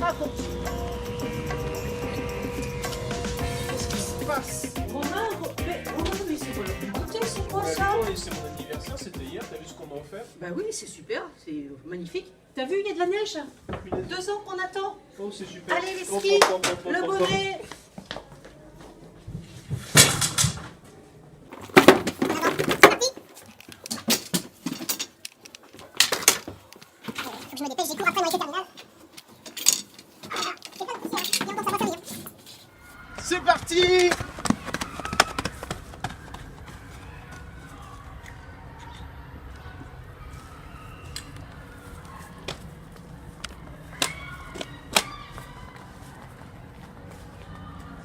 Raconte. Qu'est-ce qui se passe? Romain, mais c'est quoi leur beauté, c'est quoi ça? C'est mon anniversaire, c'était hier, t'as vu ce qu'on m'a offert? Bah oui, c'est super, c'est magnifique. T'as vu, il y a de la neige. 2 ans qu'on attend. Oh, c'est super. Allez, les Hop, skis, hop, hop, hop, le hop, hop. bonnet. Je me dépêche, j'ai cours après moi, c'est terminal. C'est pas le poussière, viens donc, ça va servir. C'est parti!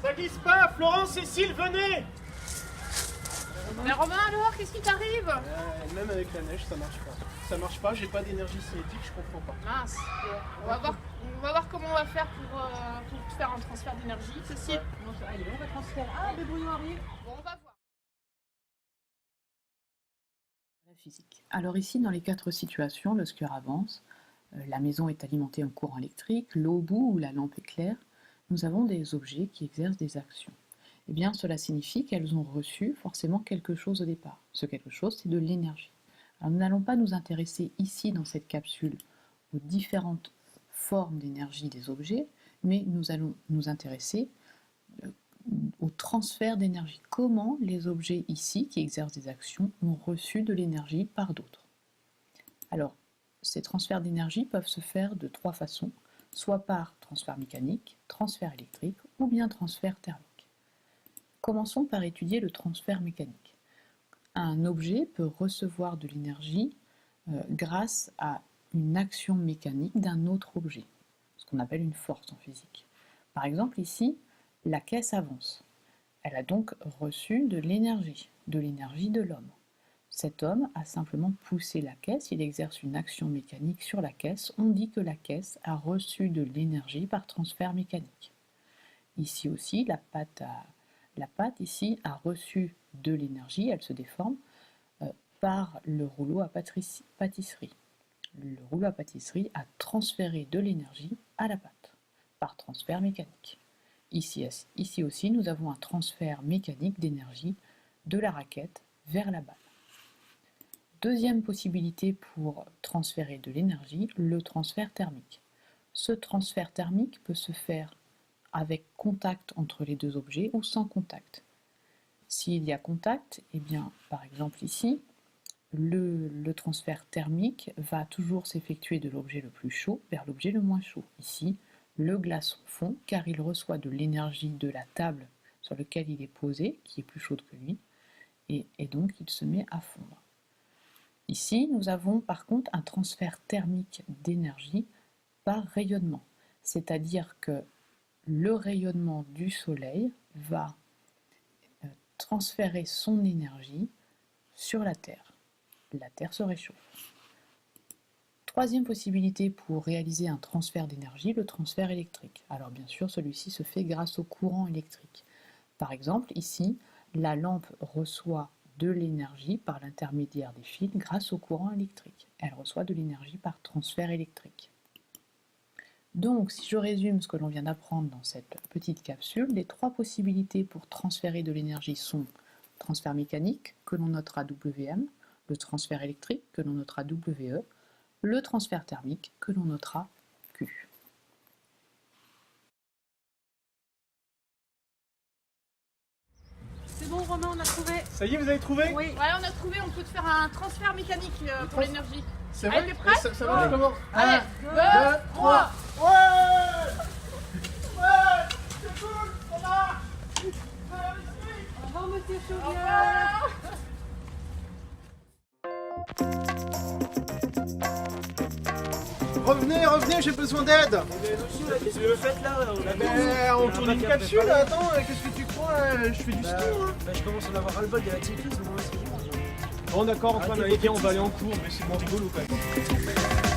Ça glisse pas, Florence, Cécile, venez! Mais Romain, alors, qu'est-ce qui t'arrive? Même avec la neige, ça marche pas. Ça marche pas, j'ai pas d'énergie cinétique, je comprends pas. Mince. On va voir comment on va faire pour te faire un transfert d'énergie. Cécile. Allez, on va transférer. Ah, le brouillon arrive. Bon, on va voir. La physique. Alors ici, dans les 4 situations, le skieur avance, la maison est alimentée en courant électrique, l'eau bout ou la lampe éclaire, nous avons des objets qui exercent des actions. Eh bien, cela signifie qu'elles ont reçu forcément quelque chose au départ. Ce quelque chose, c'est de l'énergie. Alors, nous n'allons pas nous intéresser ici, dans cette capsule, aux différentes formes d'énergie des objets, mais nous allons nous intéresser au transfert d'énergie. Comment les objets ici, qui exercent des actions, ont reçu de l'énergie par d'autres. Alors, ces transferts d'énergie peuvent se faire de 3 façons, soit par transfert mécanique, transfert électrique ou bien transfert thermique. Commençons par étudier le transfert mécanique. Un objet peut recevoir de l'énergie grâce à une action mécanique d'un autre objet, ce qu'on appelle une force en physique. Par exemple ici, la caisse avance. Elle a donc reçu de l'énergie de l'homme. Cet homme a simplement poussé la caisse, il exerce une action mécanique sur la caisse, on dit que la caisse a reçu de l'énergie par transfert mécanique. Ici aussi, la pâte ici a reçu de l'énergie, elle se déforme, par le rouleau à pâtisserie. Le rouleau à pâtisserie a transféré de l'énergie à la pâte, par transfert mécanique. Ici aussi, nous avons un transfert mécanique d'énergie de la raquette vers la balle. Deuxième possibilité pour transférer de l'énergie, le transfert thermique. Ce transfert thermique peut se faire avec contact entre les deux objets ou sans contact. S'il y a contact, eh bien, par exemple ici, le transfert thermique va toujours s'effectuer de l'objet le plus chaud vers l'objet le moins chaud. Ici, le glaçon fond car il reçoit de l'énergie de la table sur laquelle il est posé, qui est plus chaude que lui, et donc il se met à fondre. Ici, nous avons par contre un transfert thermique d'énergie par rayonnement, c'est-à-dire que le rayonnement du soleil va transférer son énergie sur la Terre. La Terre se réchauffe. Troisième possibilité pour réaliser un transfert d'énergie, le transfert électrique. Alors bien sûr, celui-ci se fait grâce au courant électrique. Par exemple, ici, la lampe reçoit de l'énergie par l'intermédiaire des fils grâce au courant électrique. Elle reçoit de l'énergie par transfert électrique. Donc, si je résume ce que l'on vient d'apprendre dans cette petite capsule, les 3 possibilités pour transférer de l'énergie sont le transfert mécanique, que l'on notera WM, le transfert électrique, que l'on notera WE, le transfert thermique, que l'on notera Q. C'est bon, Romain, on a trouvé. Ça y est, vous avez trouvé? Oui. Ouais, on a trouvé, on peut te faire un transfert mécanique pour l'énergie. C'est Allez, vrai? t'es prêt? Ça marche comment? Allez, 2, 3. Ouais! Ouais! C'est cool! Ça marche! Au revoir, monsieur Au Chauvier. revoir. Revenez, j'ai besoin d'aide! Qu'est-ce que vous faites là? On tourne une capsule, attends, qu'est-ce que tu crois? Je fais du ski, moi! Je commence à en avoir ras-le-bol de la cyclisme, moi, c'est bon. Bon d'accord Antoine, allez viens, on va aller en cours, mais c'est bon rigolo quand même.